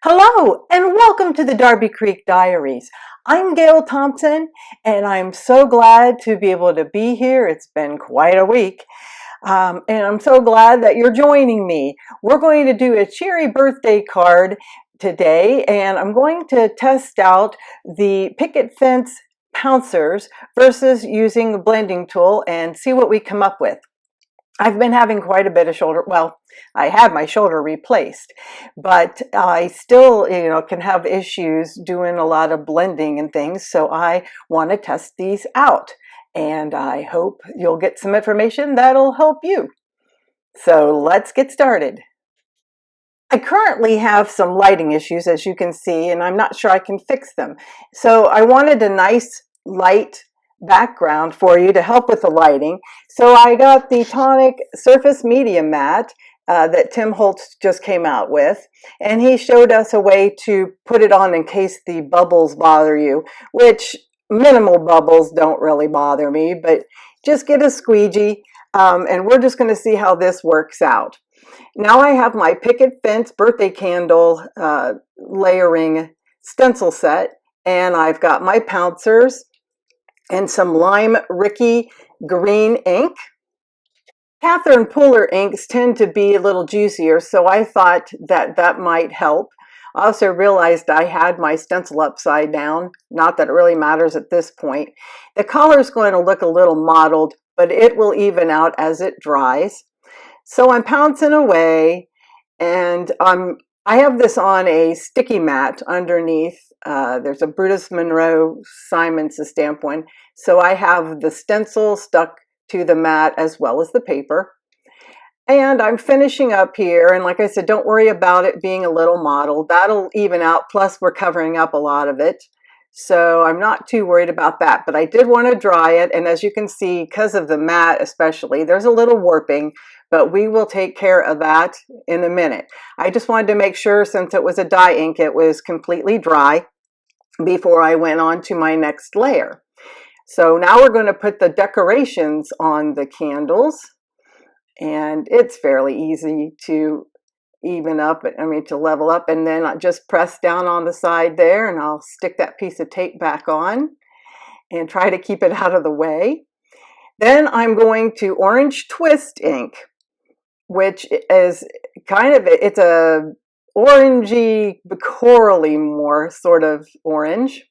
Hello and welcome to the Darby Creek Diaries. I'm Gail Thompson and I'm so glad to be able to be here. It's been quite a week and I'm so glad that you're joining me. We're going to do a cheery birthday card today and I'm going to test out the Picket fence Pouncers versus using a blending tool and see what we come up with. I've been having quite a bit of shoulder, well, I had my shoulder replaced, but I still, can have issues doing a lot of blending and things, so I want to test these out, and I hope you'll get some information that'll help you. So let's get started. I currently have some lighting issues, as you can see, and I'm not sure I can fix them. So I wanted a nice light background for you to help with the lighting. So I got the Tonic Surface Media Matte that Tim Holtz just came out with, and he showed us a way to put it on in case the bubbles bother you, which minimal bubbles don't really bother me, but just get a squeegee, and we're just going to see how this works out. Now I have my Picket Fence birthday candle layering stencil set, and I've got my Pouncers and some lime Rickey green ink. Catherine Puller inks tend to be a little juicier, so I thought that might help. I also realized I had my stencil upside down, not that it really matters at this point. The color is going to look a little mottled, but it will even out as it dries. So I'm pouncing away, and I have this on a sticky mat underneath. There's a Brutus Monroe Simon's stamp one. So I have the stencil stuck to the mat as well as the paper. And I'm finishing up here, and like I said, don't worry about it being a little mottled. That'll even out, plus we're covering up a lot of it. So I'm not too worried about that, but I did want to dry it, and as you can see, because of the mat especially, there's a little warping, but we will take care of that in a minute. I just wanted to make sure, since it was a dye ink, it was completely dry before I went on to my next layer. So now we're going to put the decorations on the candles, and it's fairly easy to even up, to level up, and then I just press down on the side there, and I'll stick that piece of tape back on and try to keep it out of the way. Then I'm going to orange twist ink, which is it's a orangey, corally more sort of orange.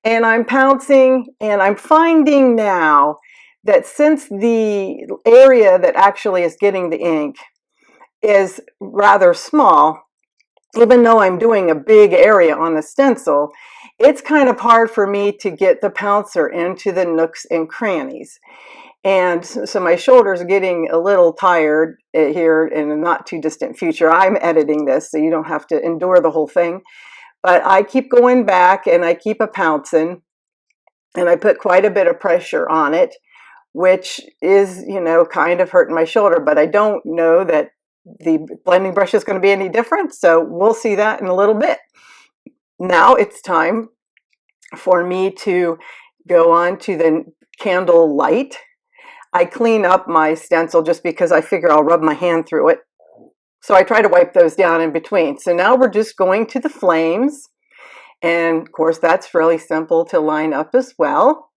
And I'm pouncing, and I'm finding now that since the area that actually is getting the ink is rather small, even though I'm doing a big area on the stencil, it's kind of hard for me to get the pouncer into the nooks and crannies. And so my shoulders are getting a little tired here in the not too distant future. I'm editing this, so you don't have to endure the whole thing. But I keep going back, and I keep a pouncing, and I put quite a bit of pressure on it, which is, kind of hurting my shoulder. But I don't know that the blending brush is going to be any different, so we'll see that in a little bit. Now it's time for me to go on to the candle light. I clean up my stencil just because I figure I'll rub my hand through it. So I try to wipe those down in between. So now we're just going to the flames. And of course, that's really simple to line up as well.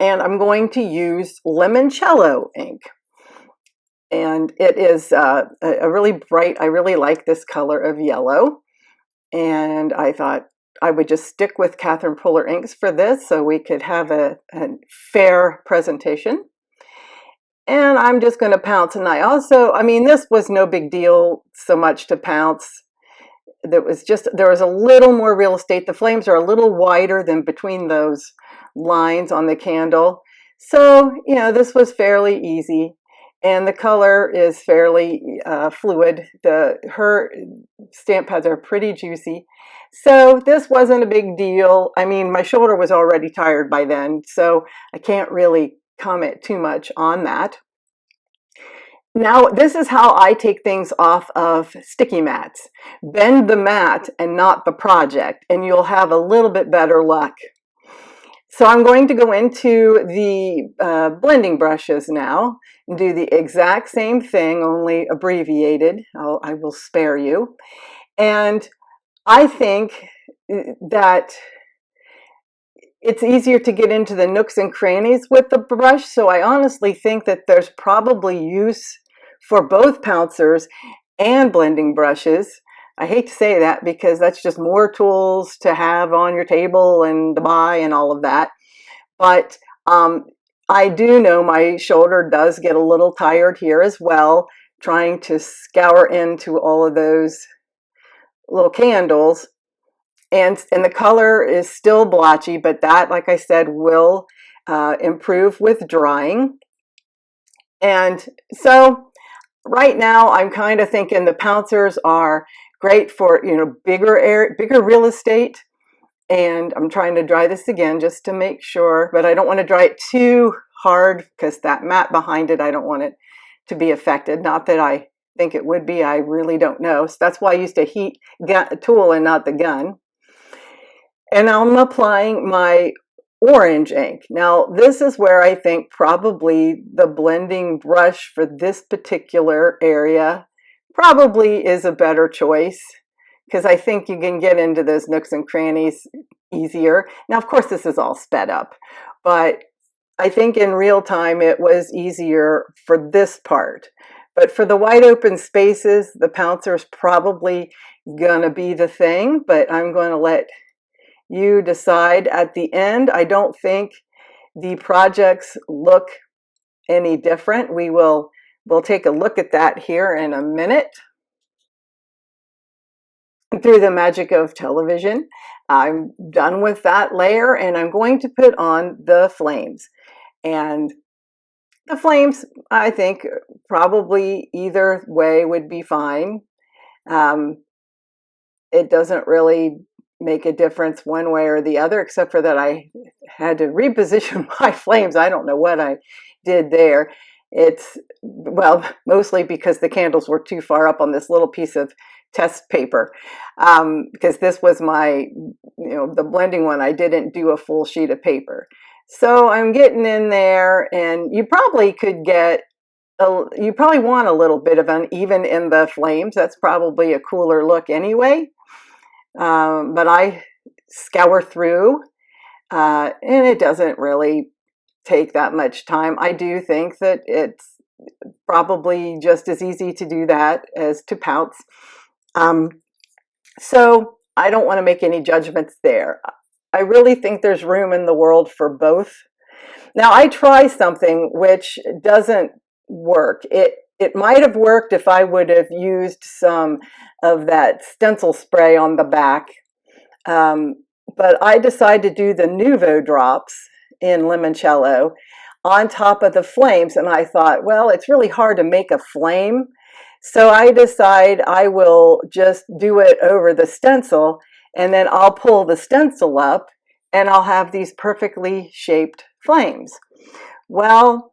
And I'm going to use Limoncello ink. And it is a really bright, I really like this color of yellow. And I thought I would just stick with Catherine Puller inks for this so we could have a fair presentation. And I'm just going to pounce. And I also, this was no big deal so much to pounce. There was a little more real estate. The flames are a little wider than between those lines on the candle. So, this was fairly easy. And the color is fairly fluid. Her stamp pads are pretty juicy. So this wasn't a big deal. My shoulder was already tired by then, so I can't really comment too much on that. Now, this is how I take things off of sticky mats. Bend the mat and not the project, and you'll have a little bit better luck. So I'm going to go into the blending brushes now and do the exact same thing, only abbreviated. I will spare you. And I think that it's easier to get into the nooks and crannies with the brush, so I honestly think that there's probably use for both pouncers and blending brushes. I hate to say that because that's just more tools to have on your table and to buy and all of that. But I do know my shoulder does get a little tired here as well, trying to scour into all of those little candles. And the color is still blotchy, but that, like I said, will improve with drying. And so right now I'm kind of thinking the pouncers are great for, bigger real estate. And I'm trying to dry this again just to make sure, but I don't want to dry it too hard because that mat behind it, I don't want it to be affected. Not that I think it would be, I really don't know. So that's why I used to heat a tool and not the gun. And I'm applying my orange ink. Now, this is where I think probably the blending brush for this particular area probably is a better choice, because I think you can get into those nooks and crannies easier. Now, of course, this is all sped up, but I think in real time it was easier for this part. But for the wide open spaces, the Pouncer is probably gonna be the thing, but I'm going to let you decide at the end. I don't think the projects look any different. We'll take a look at that here in a minute. Through the magic of television, I'm done with that layer, and I'm going to put on the flames. And the flames, I think, probably either way would be fine. It doesn't really make a difference one way or the other, except for that I had to reposition my flames. I don't know what I did there. It's, well, mostly because the candles were too far up on this little piece of test paper, because this was my, the blending one. I didn't do a full sheet of paper. So I'm getting in there, and you probably could get, you probably want a little bit of uneven in the flames. That's probably a cooler look anyway. But I scour through, and it doesn't really take that much time. I do think that it's probably just as easy to do that as to pounce. So I don't want to make any judgments there. I really think there's room in the world for both. Now, I try something which doesn't work. It might have worked if I would have used some of that stencil spray on the back, but I decided to do the Nuvo drops in Limoncello on top of the flames, and I thought, well, it's really hard to make a flame, so I decide I will just do it over the stencil, and then I'll pull the stencil up, and I'll have these perfectly shaped flames. Well,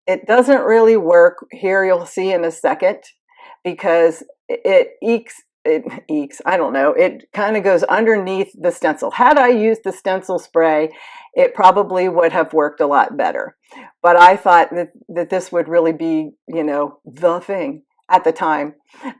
it doesn't really work here, you'll see in a second, because it I don't know, it kind of goes underneath the stencil. Had I used the stencil spray, it probably would have worked a lot better. But I thought that this would really be, the thing at the time.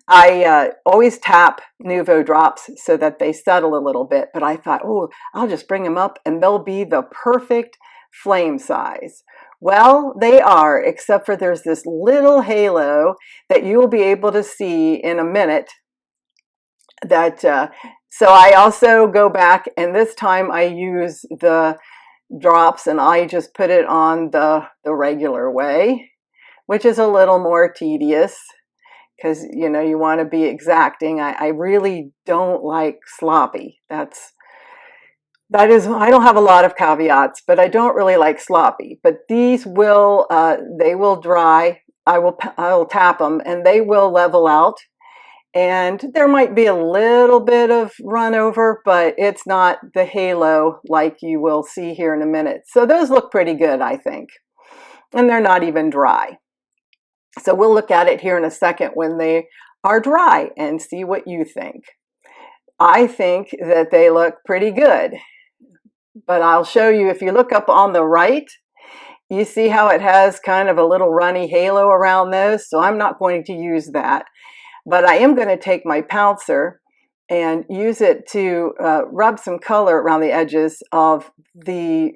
I always tap Nuvo drops so that they settle a little bit, but I thought, oh, I'll just bring them up and they'll be the perfect flame size. Well, they are, except for there's this little halo that you will be able to see in a minute. So I also go back, and this time I use the drops and I just put it on the regular way, which is a little more tedious because, you want to be exacting. I really don't like sloppy. That is, I don't have a lot of caveats, but I don't really like sloppy. But these will, they will dry. I will tap them, and they will level out. And there might be a little bit of run over, but it's not the halo like you will see here in a minute. So those look pretty good, I think. And they're not even dry. So we'll look at it here in a second when they are dry and see what you think. I think that they look pretty good. But I'll show you, if you look up on the right, you see how it has kind of a little runny halo around those. So I'm not going to use that. But I am going to take my Pouncer and use it to rub some color around the edges of the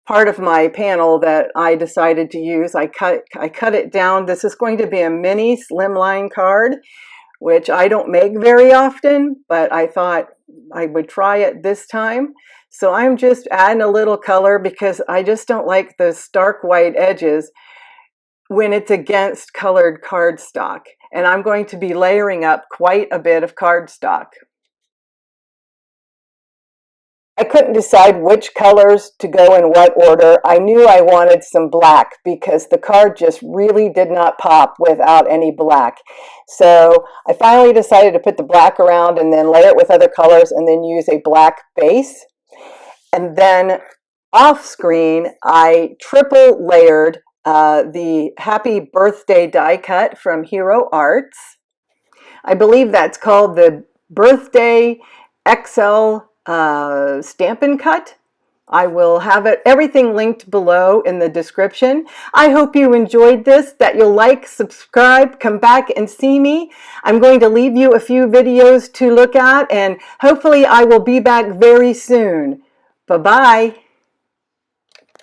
part of my panel that I decided to use. I cut it down. This is going to be a mini slimline card, which I don't make very often, but I thought I would try it this time. So I'm just adding a little color because I just don't like the stark white edges when it's against colored cardstock. And I'm going to be layering up quite a bit of cardstock. I couldn't decide which colors to go in what order. I knew I wanted some black because the card just really did not pop without any black. So I finally decided to put the black around and then layer it with other colors and then use a black base. And then off screen, I triple layered the Happy Birthday die cut from Hero Arts. I believe that's called the Birthday XL Stampin' Cut. I will have everything linked below in the description. I hope you enjoyed this, that you'll like, subscribe, come back and see me. I'm going to leave you a few videos to look at, and hopefully I will be back very soon. Bye-bye.